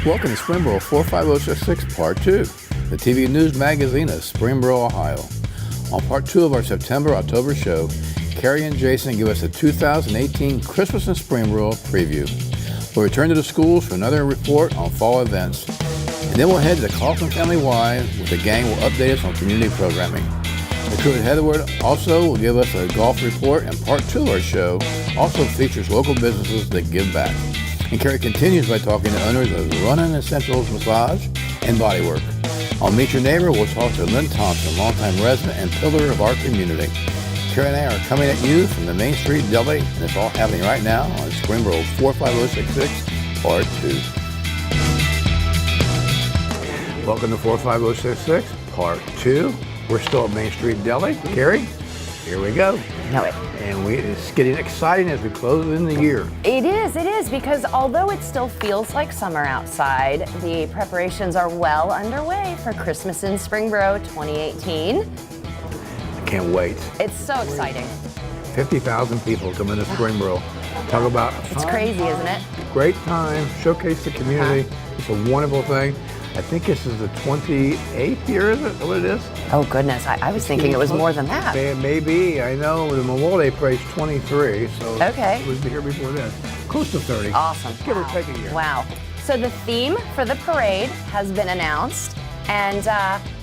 Welcome to Springboro 45066 Part 2, the TV news magazine of Springboro, Ohio. On Part 2 of our September-October show, Carrie and Jason give us a 2018 Christmas in Springboro preview. We'll return to the schools for another report on fall events. And then we'll head to the Coffman Family Y, with the gang will update us on community programming. The crew at Heatherwoode also will give us a golf report, and Part 2 of our show also features local businesses that give back. And Carrie continues by talking to owners of Ronin Essentials Massage and BodyWork. On Meet Your Neighbor, we'll talk to Lynn Thompson, longtime resident and pillar of our community. Carrie and I are coming at you from the Main Street Deli, and it's all happening right now on Springboro 45066 Part 2. Welcome to 45066 Part 2. We're still at Main Street Deli. Carrie, here we go. Know it. And it's getting exciting as we close in the year. It is, because although it still feels like summer outside, the preparations are well underway for Christmas in Springboro 2018. I can't wait. It's so exciting. 50,000 people coming to Springboro. Talk about It's crazy, isn't it? Great time, showcase the community. It's a wonderful thing. I think this is the 28th year, is it? What it is? Oh goodness, I was thinking it was more than that. Maybe, I know the Memorial Day Parade's 23, so Okay. it was here before this. Close to 30. Awesome. Give or take a year. Wow. So the theme for the parade has been announced, and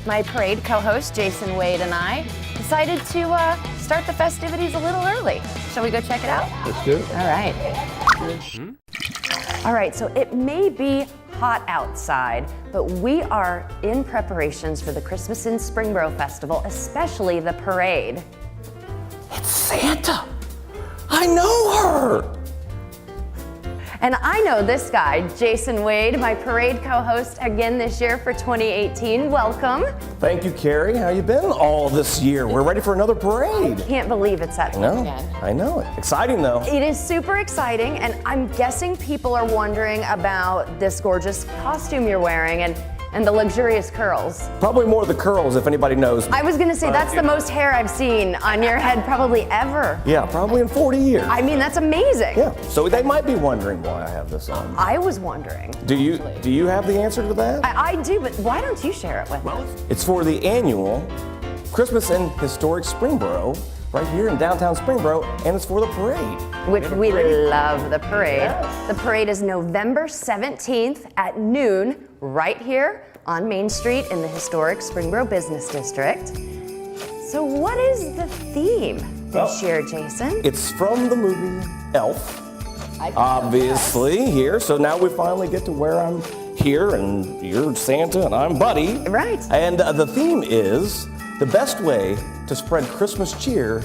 my parade co-host Jason Wade and I decided to start the festivities a little early. Shall we go check it out? Let's do it. All right. All right, so it may be hot outside, but we are in preparations for the Christmas in Springboro Festival, especially the parade. It's Santa! I know her! And I know this guy, Jason Wade, my parade co-host again this year for 2018. Welcome. Thank you, Carrie. How you been all this year? We're ready for another parade. Can't believe it's that time again. I know it. Exciting though. It is super exciting, and I'm guessing people are wondering about this gorgeous costume you're wearing and the luxurious curls. Probably more the curls, if anybody knows me. I was gonna say, that's the most hair I've seen on your head probably ever. Yeah, probably in 40 years. I mean, that's amazing. Yeah, so they might be wondering why I have this on. I was wondering. Do you have the answer to that? I do, but why don't you share it with us? It's for the annual Christmas in Historic Springboro, right here in downtown Springboro, and it's for the parade. Which we love the parade. Yes. The parade is November 17th at noon, right here on Main Street in the historic Springboro Business District. So what is the theme this year, Jason? It's from the movie Elf, obviously, here. So now we finally get to where I'm here, and you're Santa, and I'm Buddy. Right. And the theme is, the best way to spread Christmas cheer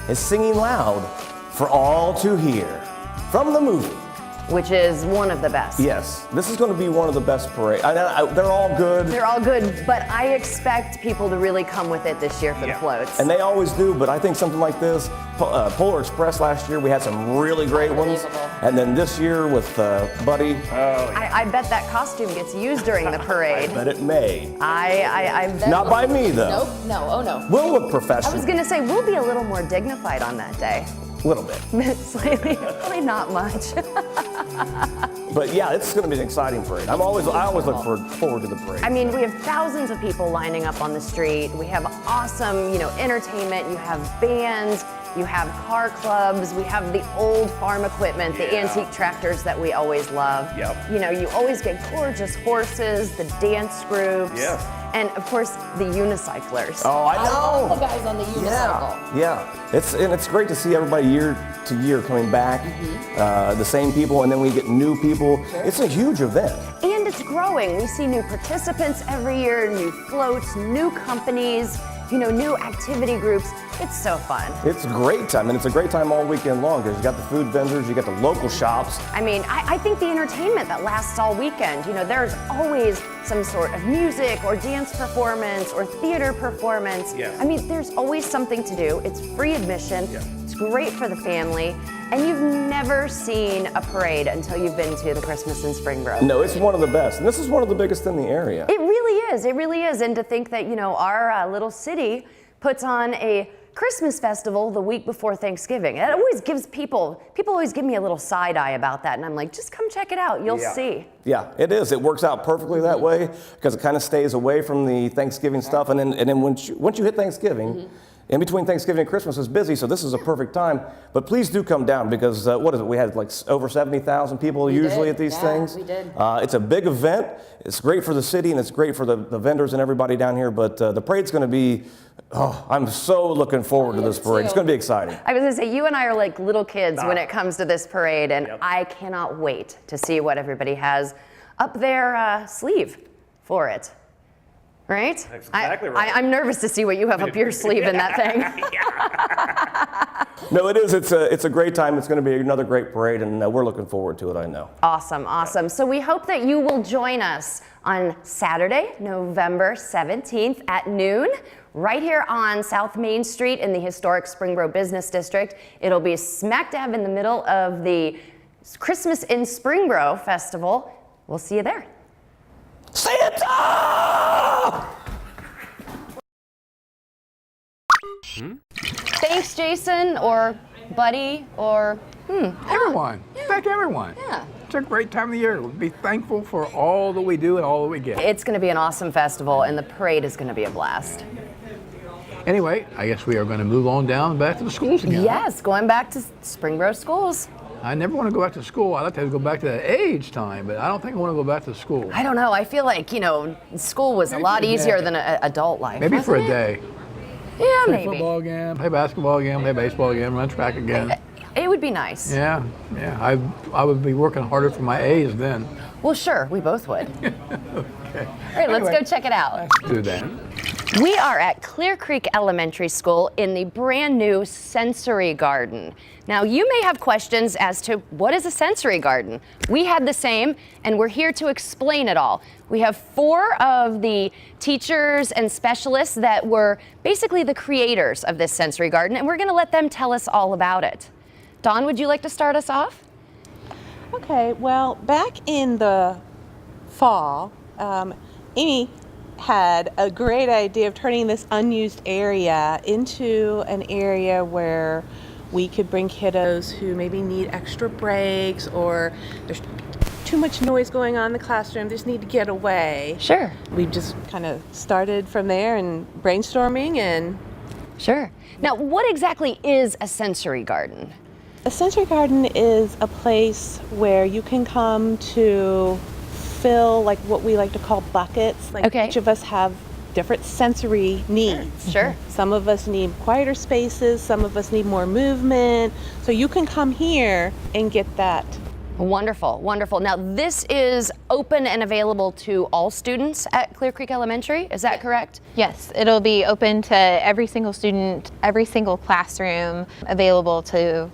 is singing loud for all to hear. From the movie. Which is one of the best. Yes, this is going to be one of the best parades. They're all good. They're all good, but I expect people to really come with it this year for the floats. And they always do, but I think something like this, Polar Express last year, we had some really great ones. And then this year with Buddy. I bet that costume gets used during the parade. I bet it may. I bet. Not by me, though. Nope, no, oh no. We'll look professional. I was gonna say, we'll be a little more dignified on that day. A little bit. Slightly, really not much. But yeah, it's going to be an exciting parade. I always look forward to the parade. I mean, we have thousands of people lining up on the street. We have awesome, entertainment. You have bands, you have car clubs, we have the old farm equipment, the antique tractors that we always love. Yep. You always get gorgeous horses, the dance groups. Yeah. And of course, the unicyclers. Oh, I know. All the guys on the unicycle. Yeah. It's great to see everybody year to year coming back, the same people, and then we get new people. Sure. It's a huge event. And it's growing. We see new participants every year, new floats, new companies, new activity groups. It's so fun. It's a great time, and it's a great time all weekend long because you got the food vendors, you got the local shops. I mean, I think the entertainment that lasts all weekend, there's always some sort of music or dance performance or theater performance. Yeah. I mean, there's always something to do. It's free admission. Yeah. It's great for the family. And you've never seen a parade until you've been to the Christmas in Springboro. No, it's one of the best. And this is one of the biggest in the area. It really is. It really is. And to think that, our little city puts on a Christmas festival the week before Thanksgiving. It always gives people always give me a little side eye about that, and I'm like, just come check it out, you'll see. Yeah, it is. It works out perfectly that way because it kind of stays away from the Thanksgiving stuff, and then once you hit Thanksgiving, in between Thanksgiving and Christmas is busy, so this is a perfect time. But please do come down because what is it? We had like over 70,000 people usually at these things. We did. It's a big event. It's great for the city and it's great for the vendors and everybody down here. But the parade's going to be. Oh, I'm so looking forward to this parade. It's going to be exciting. I was going to say, you and I are like little kids when it comes to this parade, and I cannot wait to see what everybody has up their sleeve for it. Right? That's exactly right. I'm nervous to see what you have up your sleeve in that thing. No, it is. It's a great time. It's going to be another great parade, and we're looking forward to it, I know. Awesome, awesome. So we hope that you will join us on Saturday, November 17th at noon, right here on South Main Street in the historic Springboro Business District. It'll be smack dab in the middle of the Christmas in Springboro Festival. We'll see you there. Santa! Thanks, Jason, or Buddy, or Everyone. Thank everyone. Yeah. It's a great time of the year. Be thankful for all that we do and all that we get. It's going to be an awesome festival, and the parade is going to be a blast. Anyway, I guess we are going to move on down back to the schools again. Yes, going back to Springboro Schools. I never want to go back to school. I like to go back to that age time, but I don't think I want to go back to school. I don't know. I feel like, school was a lot easier than adult life. Maybe for a wasn't it? day. Yeah, Play maybe. football again, play basketball again, play baseball again, run track again. It would be nice. Yeah. I would be working harder for my A's then. Well, sure, we both would. Okay. All right, let's Anyway, go check it out. Let's do that. We are at Clear Creek Elementary School in the brand new sensory garden. Now, you may have questions as to what is a sensory garden. We had the same, and we're here to explain it all. We have 4 of the teachers and specialists that were basically the creators of this sensory garden, and we're going to let them tell us all about it. Dawn, would you like to start us off? Okay, well, back in the fall, Amy had a great idea of turning this unused area into an area where we could bring kiddos who maybe need extra breaks or there's too much noise going on in the classroom, they just need to get away. Sure. We just kind of started from there and brainstorming and... Sure. Now, what exactly is a sensory garden? A sensory garden is a place where you can come to fill like what we like to call buckets. Like Okay. each of us have different sensory needs. Sure. Some of us need quieter spaces, some of us need more movement. So you can come here and get that. Wonderful, wonderful. Now, this is open and available to all students at Clear Creek Elementary, is that correct? Yes, it'll be open to every single student, every single classroom, available to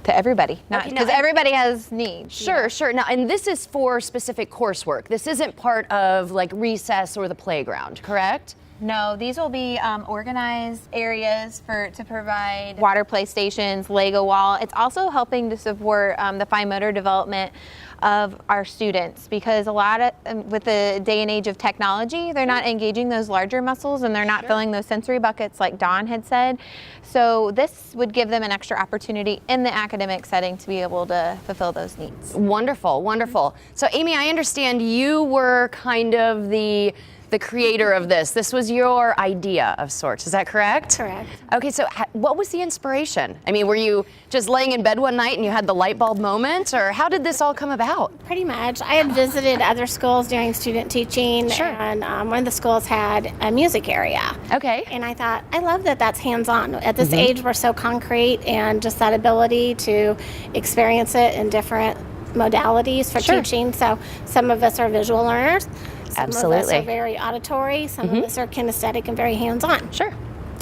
everybody. Okay, Because now- everybody has needs. Sure, sure. Now, and this is for specific coursework. This isn't part of like recess or the playground, correct? No, these will be organized areas to provide water play stations, Lego wall. It's also helping to support the fine motor development of our students because a lot of, with the day and age of technology, they're not engaging those larger muscles and they're not filling those sensory buckets like Dawn had said. So this would give them an extra opportunity in the academic setting to be able to fulfill those needs. Wonderful, wonderful. So Amy, I understand you were kind of the creator of this. This was your idea of sorts, is that correct? Correct. Okay, so what was the inspiration? I mean, were you just laying in bed one night and you had the light bulb moment, or how did this all come about? Pretty much. I had visited other schools doing student teaching, and one of the schools had a music area. Okay. And I thought, I love that that's hands-on. At this age, we're so concrete, and just that ability to experience it in different modalities for teaching. So some of us are visual learners. Some of us are very auditory. Some of us are kinesthetic and very hands-on. Sure.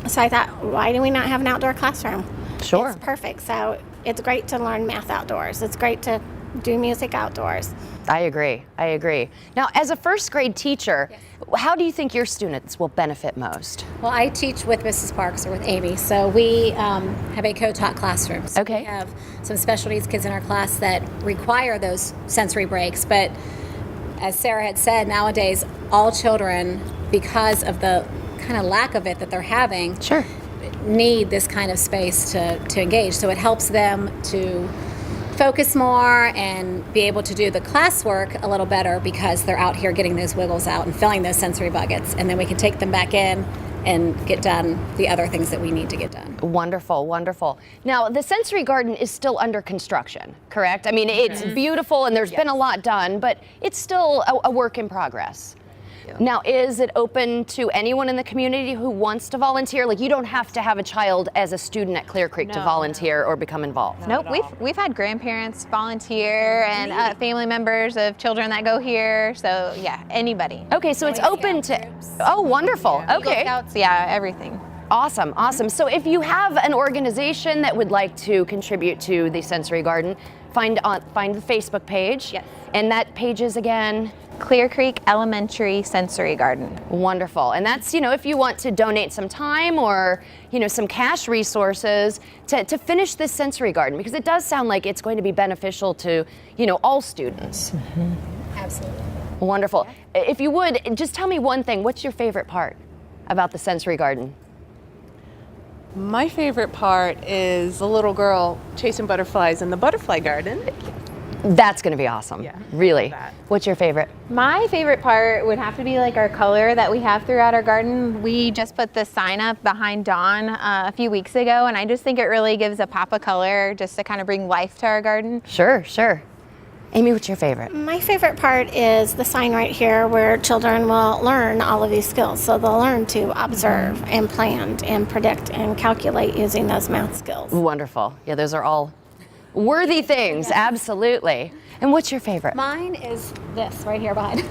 So I thought, why do we not have an outdoor classroom? Sure. It's perfect. So it's great to learn math outdoors. It's great to do music outdoors. I agree. I agree. Now, as a first grade teacher, how do you think your students will benefit most? Well, I teach with Mrs. Parks or with Amy, so we have a co-taught classroom. So Okay. We have some special needs kids in our class that require those sensory breaks, but as Sarah had said, nowadays all children, because of the kind of lack of it that they're having, need this kind of space to engage. So it helps them to focus more and be able to do the classwork a little better because they're out here getting those wiggles out and filling those sensory buckets, and then we can take them back in and get done the other things that we need to get done. Wonderful, wonderful. Now, the sensory garden is still under construction, correct? I mean, it's beautiful and there's been a lot done, but it's still a work in progress. Now, is it open to anyone in the community who wants to volunteer? Like, you don't have to have a child as a student at Clear Creek to volunteer or become involved. Nope, we've had grandparents volunteer and family members of children that go here. So yeah, anybody. Okay, so it's open to. Oh, wonderful. Okay. Scouts, yeah, everything. Awesome, awesome. So if you have an organization that would like to contribute to the sensory garden, find the Facebook page. Yes. And that page is again. Clear Creek Elementary Sensory Garden. Wonderful. And that's, if you want to donate some time or, some cash resources to finish this sensory garden, because it does sound like it's going to be beneficial to, all students. Mm-hmm. Absolutely. Wonderful. If you would, just tell me one thing. What's your favorite part about the sensory garden? My favorite part is the little girl chasing butterflies in the butterfly garden. That's going to be awesome. Yeah. Really. What's your favorite? My favorite part would have to be like our color that we have throughout our garden. We just put the sign up behind Dawn a few weeks ago, and I just think it really gives a pop of color just to kind of bring life to our garden. Sure, sure. Amy, what's your favorite? My favorite part is the sign right here where children will learn all of these skills. So they'll learn to observe and plan and predict and calculate using those math skills. Wonderful. Yeah, those are all worthy things, absolutely. And what's your favorite? Mine is this right here behind.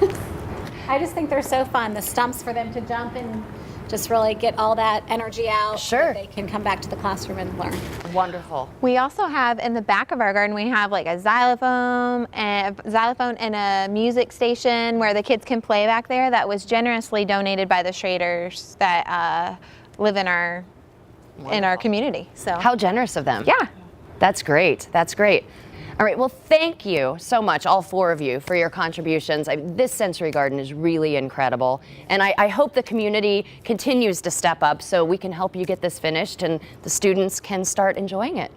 I just think they're so fun. The stumps for them to jump and just really get all that energy out. Sure. So that they can come back to the classroom and learn. Wonderful. We also have in the back of our garden, we have like a xylophone and a music station where the kids can play back there that was generously donated by the Schraders that live in our community. So How generous of them. yeah. That's great. That's great. All right. Well, thank you so much, all four of you, for your contributions. This sensory garden is really incredible. And I hope the community continues to step up so we can help you get this finished and the students can start enjoying it.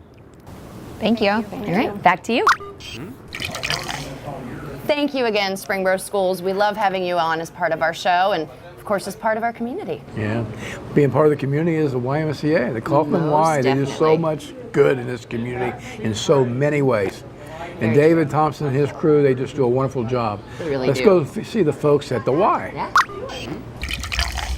Thank you. All right. Back to you. Thank you again, Springboro Schools. We love having you on as part of our show and, of course, as part of our community. Yeah. Being part of the community is the YMCA, the Coffman Y. They do so much good in this community in so many ways. And David Thompson and his crew, they just do a wonderful job. They really Let's do. go see the folks at the Y. Yeah.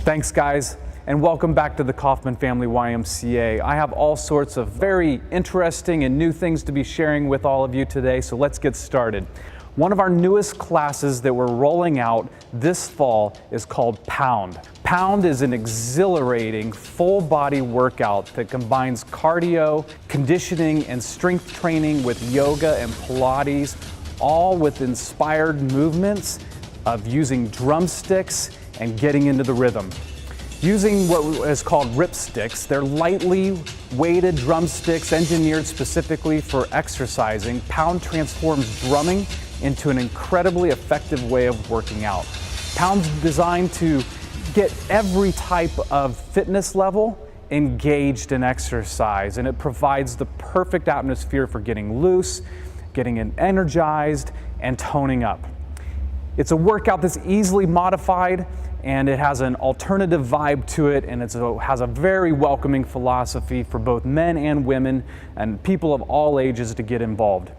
Thanks, guys, and welcome back to the Coffman Family YMCA. I have all sorts of very interesting and new things to be sharing with all of you today, so let's get started. One of our newest classes that we're rolling out this fall is called Pound. Pound is an exhilarating full body workout that combines cardio, conditioning, and strength training with yoga and Pilates, all with inspired movements of using drumsticks and getting into the rhythm. Using what is called rip sticks, they're lightly weighted drumsticks engineered specifically for exercising. Pound transforms drumming into an incredibly effective way of working out. Pound's designed to get every type of fitness level engaged in exercise, and it provides the perfect atmosphere for getting loose, getting energized, and toning up. It's a workout that's easily modified, and it has an alternative vibe to it, and it has a very welcoming philosophy for both men and women and people of all ages to get involved.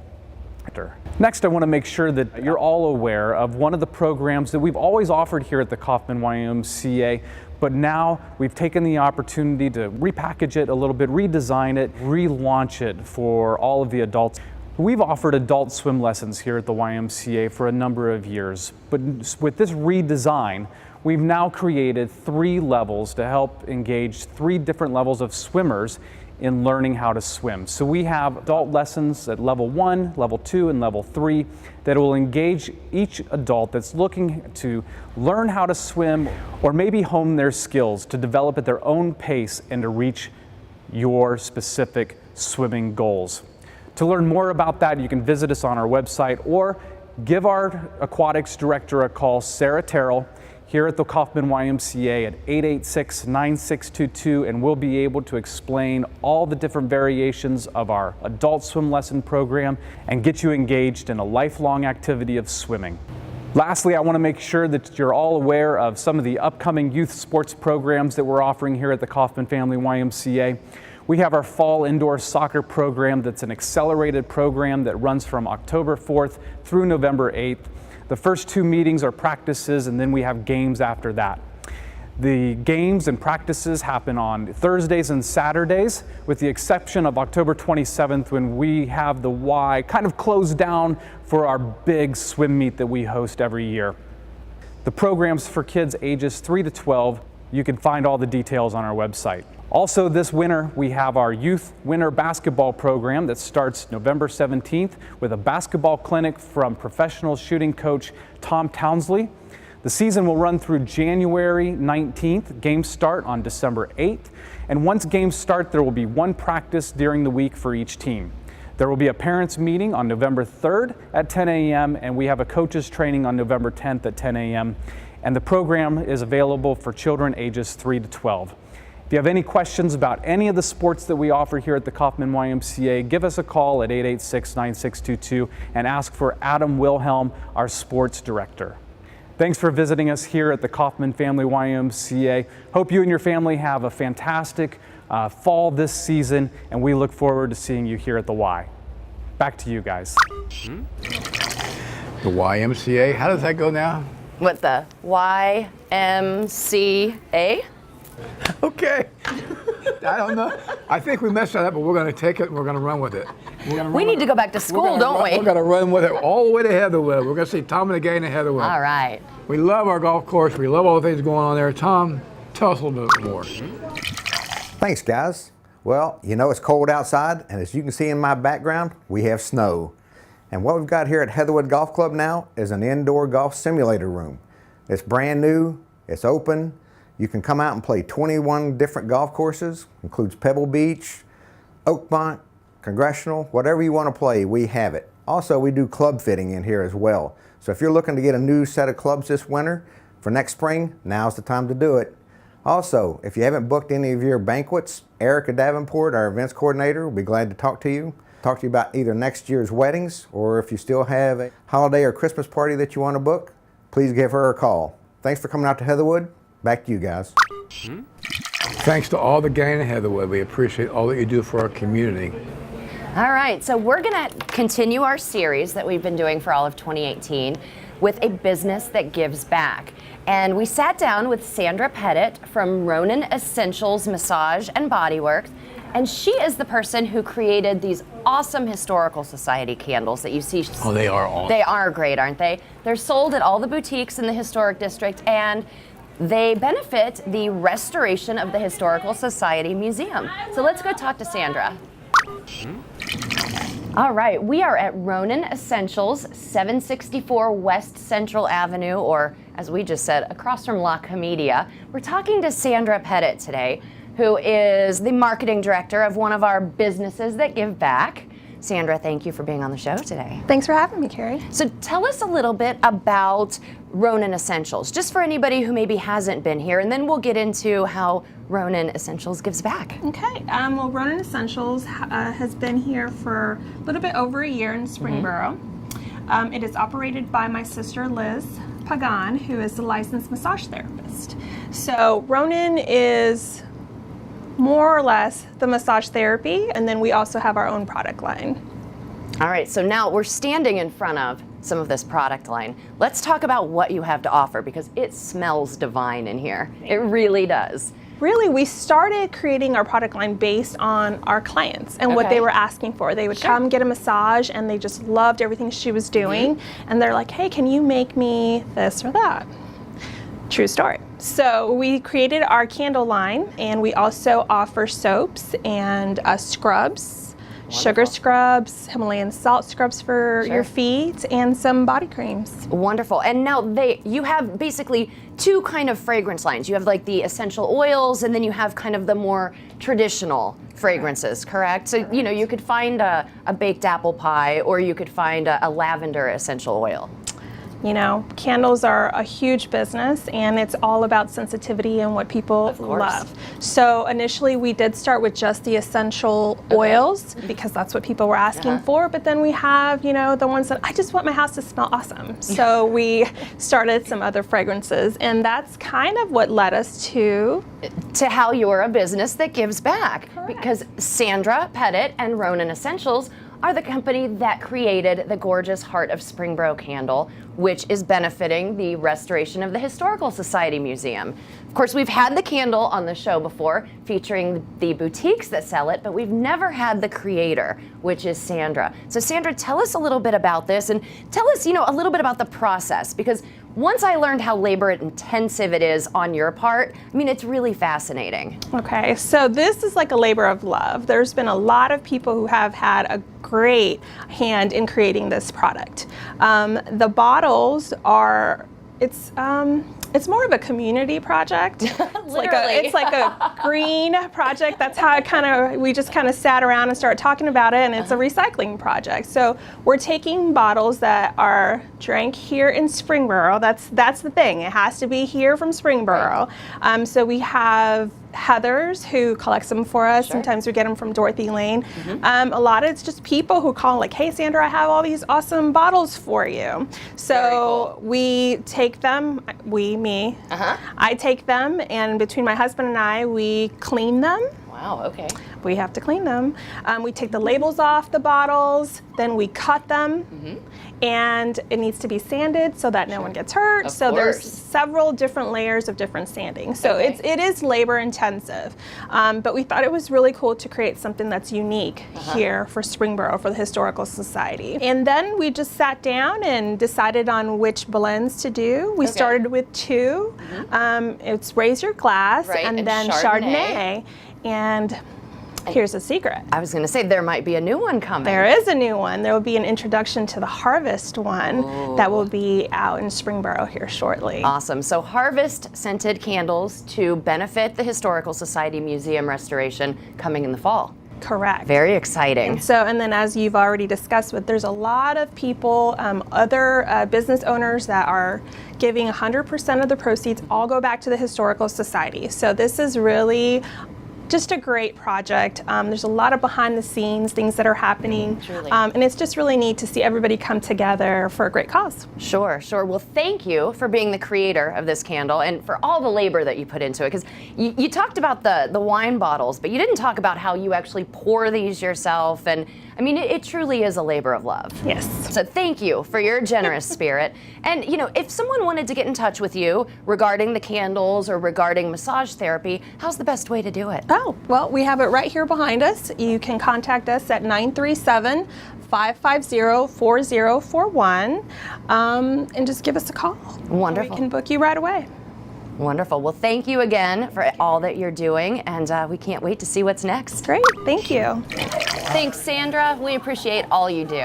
Next, I want to make sure that you're all aware of one of the programs that we've always offered here at the Coffman YMCA, but now we've taken the opportunity to repackage it a little bit, redesign it, relaunch it for all of the adults. We've offered adult swim lessons here at the YMCA for a number of years, but with this redesign, we've now created 3 levels to help engage 3 different levels of swimmers in learning how to swim. So we have adult lessons at level 1, level 2, and level 3 that will engage each adult that's looking to learn how to swim or maybe hone their skills to develop at their own pace and to reach your specific swimming goals. To learn more about that, you can visit us on our website or give our aquatics director a call, Sarah Terrell, here at the Coffman YMCA at 886-9622, and we'll be able to explain all the different variations of our adult swim lesson program and get you engaged in a lifelong activity of swimming. Lastly, I want to make sure that you're all aware of some of the upcoming youth sports programs that we're offering here at the Coffman Family YMCA. We have our fall indoor soccer program that's an accelerated program that runs from October 4th through November 8th. The first 2 meetings are practices, and then we have games after that. The games and practices happen on Thursdays and Saturdays, with the exception of October 27th when we have the Y kind of closed down for our big swim meet that we host every year. The program's for kids ages 3 to 12. You can find all the details on our website. Also this winter, we have our Youth Winter Basketball program that starts November 17th with a basketball clinic from professional shooting coach Tom Townsley. The season will run through January 19th. Games start on December 8th. And once games start, there will be 1 practice during the week for each team. There will be a parents' meeting on November 3rd at 10 a.m. and we have a coaches training on November 10th at 10 a.m. And the program is available for children ages 3 to 12. If you have any questions about any of the sports that we offer here at the Coffman YMCA, give us a call at 886-9622 and ask for Adam Wilhelm, our sports director. Thanks for visiting us here at the Coffman Family YMCA. Hope you and your family have a fantastic fall this season, and we look forward to seeing you here at the Y. Back to you guys. The YMCA, how does that go now? What, the YMCA? Okay. I don't know. I think we messed that up, but we're going to take it and we're going to run with it. We need to go back to school, don't we? We're going to run with it all the way to Heatherwoode. We're going to see Tom and the gang in Heatherwoode. All right. We love our golf course. We love all the things going on there. Tom, tell us a little bit more. Thanks, guys. Well, you know it's cold outside, and as you can see in my background, we have snow. And what we've got here at Heatherwoode Golf Club now is an indoor golf simulator room. It's brand new, it's open. You can come out and play 21 different golf courses, includes Pebble Beach, Oakmont, Congressional, whatever you want to play, we have it. Also, we do club fitting in here as well. So if you're looking to get a new set of clubs this winter, for next spring, now's the time to do it. Also, if you haven't booked any of your banquets, Erica Davenport, our events coordinator, will be glad to talk to you about either next year's weddings, or if you still have a holiday or Christmas party that you want to book, please give her a call. Thanks for coming out to Heatherwoode. Back to you guys. Thanks to all the gang in Heatherwoode. We appreciate all that you do for our community. All right, so we're going to continue our series that we've been doing for all of 2018 with a business that gives back. And we sat down with Sandra Pettit from Ronin Essentials Massage and BodyWork, and she is the person who created these awesome Historical Society candles that you see. Oh, they are awesome. They are great, aren't they? They're sold at all the boutiques in the Historic District, and they benefit the restoration of the Historical Society Museum. So let's go talk to Sandra. All right, we are at Ronin Essentials, 764 West Central Avenue, or as we just said, across from La Comedia. We're talking to Sandra Pettit today, who is the marketing director of one of our businesses that give back. Sandra, thank you for being on the show today. Thanks for having me, Carrie. So tell us a little bit about Ronin Essentials, just for anybody who maybe hasn't been here, and then we'll get into how Ronin Essentials gives back. Okay, well, Ronin Essentials has been here for a little bit over a year in Springboro. It is operated by my sister Liz Pagan, who is a licensed massage therapist. So Ronin is more or less the massage therapy, and then we also have our own product line. All right, so now we're standing in front of some of this product line. Let's talk about what you have to offer, because it smells divine in here. It really does. Really, we started creating our product line based on our clients and what they were asking for. They would come get a massage and they just loved everything she was doing. And they're like, hey, can you make me this or that? True story. So we created our candle line, and we also offer soaps and scrubs. Wonderful. Sugar scrubs, Himalayan salt scrubs for your feet, and some body creams. Wonderful. And now you have basically two kind of fragrance lines. You have like the essential oils, and then you have kind of the more traditional fragrances, correct? So, you know, you could find a baked apple pie, or you could find a lavender essential oil. You know, candles are a huge business, and it's all about sensitivity and what people love. So initially we did start with just the essential oils because that's what people were asking for, but then we have, you know, the ones that I just want my house to smell awesome. So we started some other fragrances, and that's kind of what led us to how you're a business that gives back. Because Sandra, Pettit, and Ronin Essentials are the company that created the gorgeous Heart of Springboro candle, which is benefiting the restoration of the Historical Society Museum. Of course, we've had the candle on the show before, featuring the boutiques that sell it, but we've never had the creator, which is Sandra. So Sandra, tell us a little bit about this, and tell us, you know, a little bit about the process, because once I learned how labor intensive it is on your part, I mean, it's really fascinating. Okay, so this is like a labor of love. There's been a lot of people who have had a great hand in creating this product. The bottles are, it's more of a community project. It's like a green project. That's how we just kind of sat around and started talking about it, and it's a recycling project. So we're taking bottles that are drank here in Springboro. That's the thing. It has to be here from Springboro. So we have Heathers who collects them for us. Sometimes we get them from Dorothy Lane. A lot of it's just people who call like, hey Sandra, I have all these awesome bottles for you. So we take them, I take them, and between my husband and I, we clean them. Wow, okay. We have to clean them. We take the labels off the bottles, then we cut them, and it needs to be sanded so that no one gets hurt. So there's several different layers of different sanding. So it is labor intensive, but we thought it was really cool to create something that's unique here for Springboro, for the Historical Society. And then we just sat down and decided on which blends to do. We started with two. It's Raise Your Glass and then Chardonnay. And here's a secret. I was going to say there might be a new one coming. There is a new one. There will be an introduction to the Harvest one that will be out in Springboro here shortly. Awesome. So Harvest scented candles to benefit the Historical Society Museum restoration coming in the fall. Correct. Very exciting. And then as you've already discussed with, there's a lot of people, other business owners that are giving 100% of the proceeds all go back to the Historical Society. So this is really just a great project. There's a lot of behind the scenes things that are happening, and it's just really neat to see everybody come together for a great cause. Sure. Well, thank you for being the creator of this candle and for all the labor that you put into it, because you talked about the wine bottles, but you didn't talk about how you actually pour these yourself, and I mean, it truly is a labor of love. Yes. So thank you for your generous spirit. And you know, if someone wanted to get in touch with you regarding the candles or regarding massage therapy, how's the best way to do it? Oh, well, we have it right here behind us. You can contact us at 937-550-4041, and just give us a call. Wonderful. We can book you right away. Wonderful. Well, thank you again for all that you're doing, and we can't wait to see what's next. Great. Thank you. Thanks, Sandra. We appreciate all you do.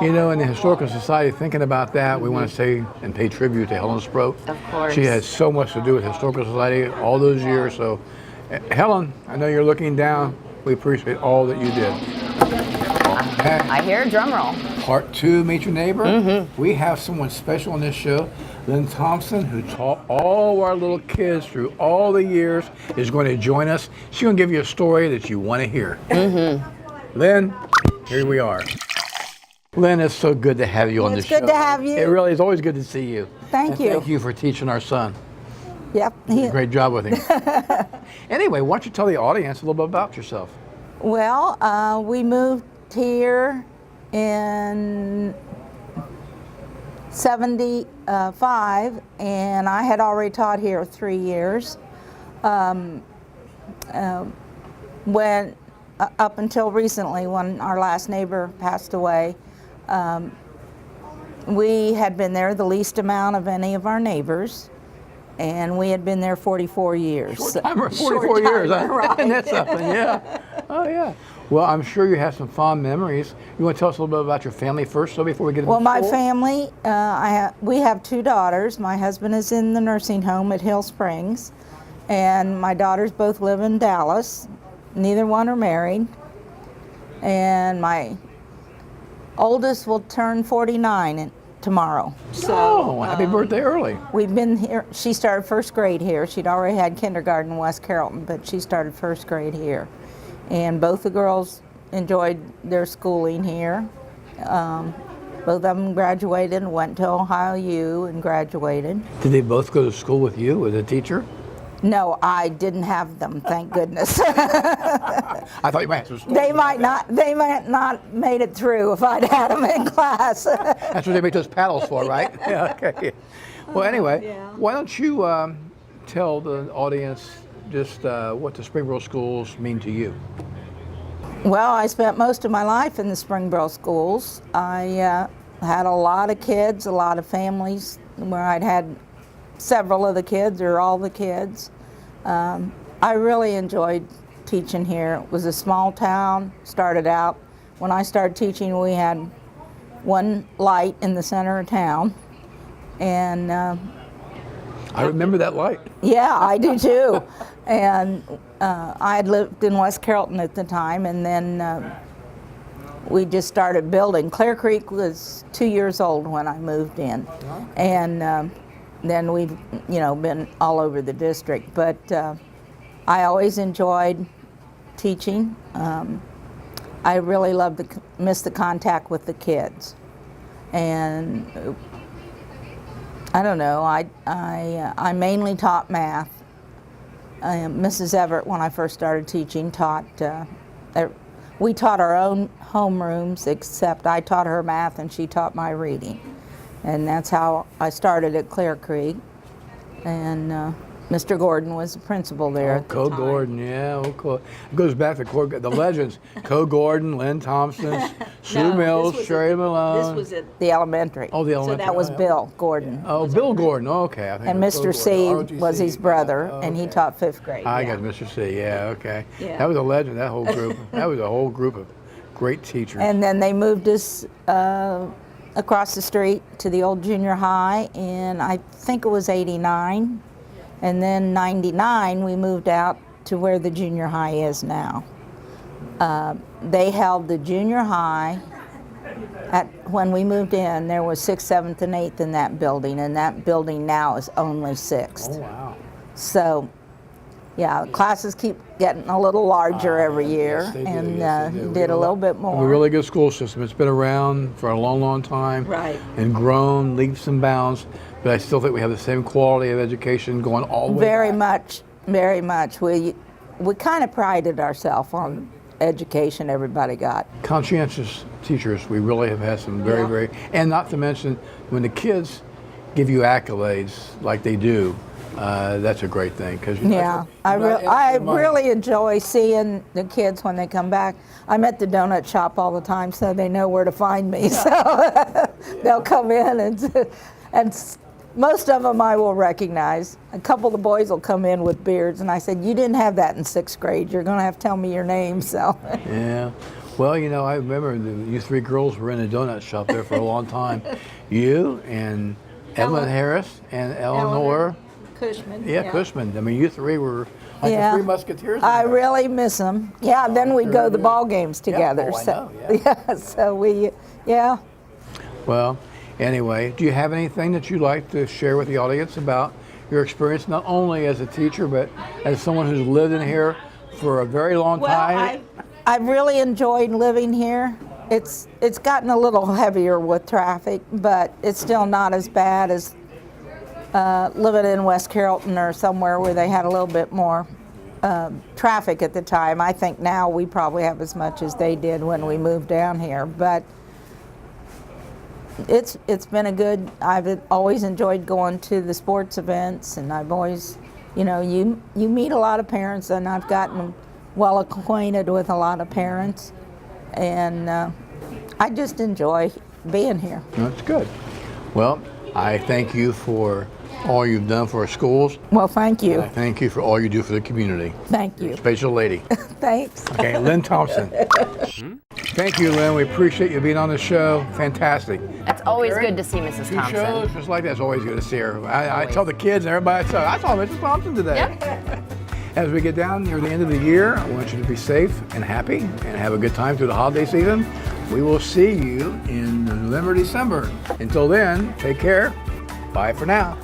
You know, in the Historical Society, thinking about that, we want to say and pay tribute to Helen Sproat. Of course. She has so much to do with Historical Society all those years. So, Helen, I know you're looking down. We appreciate all that you did. Okay. I hear a drum roll. Part 2, Meet Your Neighbor. We have someone special on this show. Lynn Thompson, who taught all our little kids through all the years, is going to join us. She's going to give you a story that you want to hear. Lynn, here we are. Lynn, it's so good to have you on this show. It's good to have you. It really is always good to see you. Thank you. Thank you for teaching our son. Yep. You did a great job with him. Anyway, why don't you tell the audience a little bit about yourself? Well, we moved here in 75, and I had already taught here 3 years. When up until recently, when our last neighbor passed away, we had been there the least amount of any of our neighbors, and we had been there 44 years. Short timer, 44 years. Right. Isn't that something? Yeah. Oh, yeah. Well, I'm sure you have some fond memories. You want to tell us a little bit about your family first, so before we get into my school? family, we have 2 daughters. My husband is in the nursing home at Hill Springs, and my daughters both live in Dallas. Neither one are married, and my oldest will turn 49 tomorrow. So, happy birthday early. We've been here. She started first grade here. She'd already had kindergarten in West Carrollton, but she started first grade here. And both the girls enjoyed their schooling here. Both of them graduated and went to Ohio U and graduated. Did they both go to school with you, with a teacher? No, I didn't have them, thank goodness. I thought you might have. They might not made it through if I'd had them in class. That's what they make those paddles for, right? Yeah, okay. Well, anyway, why don't you tell the audience just what the Springboro Schools mean to you? Well, I spent most of my life in the Springboro Schools. I had a lot of kids, a lot of families where I'd had several of the kids or all the kids. I really enjoyed teaching here. It was a small town, started out. When I started teaching, we had one light in the center of town. And I remember that light. yeah, I do too. And I had lived in West Carrollton at the time, and then we just started building. Clear Creek was 2 years old when I moved in. And then we've, been all over the district. But I always enjoyed teaching. I really miss the contact with the kids. And I don't know, I mainly taught math. Mrs. Everett, when I first started teaching, we taught our own homerooms, except I taught her math and she taught my reading. And that's how I started at Clear Creek. And Mr. Gordon was the principal there at the time. Gordon, yeah. It goes back to the legends. Co Gordon, Lynn Thompson, Sue Mills, Sherry Malone. This was at the elementary. Oh, the elementary. So that was Bill Gordon. Oh, Bill Gordon, okay. I think And Mr. C was his brother, Oh, and he taught 5th grade. I got Mr. C, yeah, okay. Yeah. That was a legend, that whole group. That was a whole group of great teachers. And then they moved us across the street to the old junior high, and I think it was 89. And then 99, we moved out to where the junior high is now. They held the junior high. When we moved in, there was 6th, 7th, and 8th in that building, and that building now is only 6th. Oh, wow. So, yeah, classes keep getting a little larger every year, yes, they do, and yes, they do. did a little bit more. A really good school system. It's been around for a long, long time. Right. And grown leaps and bounds. But I still think we have the same quality of education going all the way back. Very much. We kind of prided ourselves on education everybody got. Conscientious teachers, we really have had some very, and not to mention when the kids give you accolades like they do, that's a great thing. I really enjoy seeing the kids when they come back. I'm at the donut shop all the time, so they know where to find me. So they'll come in and most of them I will recognize. A couple of the boys will come in with beards, and I said, "You didn't have that in 6th grade. You're going to have to tell me your name." So. Yeah. Well, I remember you 3 girls were in a donut shop there for a long time. You and Evelyn Harris and Eleanor Cushman. Yeah, Cushman. I mean, you 3 were like the 3 musketeers. I really miss them. Yeah, then we'd go to the ball games together. I know, So Well, anyway, do you have anything that you'd like to share with the audience about your experience, not only as a teacher, but as someone who's lived in here for a very long time? I've really enjoyed living here. It's gotten a little heavier with traffic, but it's still not as bad as living in West Carrollton or somewhere where they had a little bit more traffic at the time. I think now we probably have as much as they did when we moved down here, but it's been I've always enjoyed going to the sports events, and I've always, you meet a lot of parents, and I've gotten well acquainted with a lot of parents, and I just enjoy being here. That's good. Well, I thank you for all you've done for our schools. Well, thank you. And I thank you for all you do for the community. Thank you. You're a special lady. Thanks. Okay, Lynn Thompson. Thank you, Lynn. We appreciate you being on the show. Fantastic. It's always good to see Mrs. 2 Thompson. shows just like that. It's always good to see her. I tell the kids and everybody, I saw Mrs. Thompson today. Yep. As we get down near the end of the year, I want you to be safe and happy and have a good time through the holiday season. We will see you in November, December. Until then, take care. Bye for now.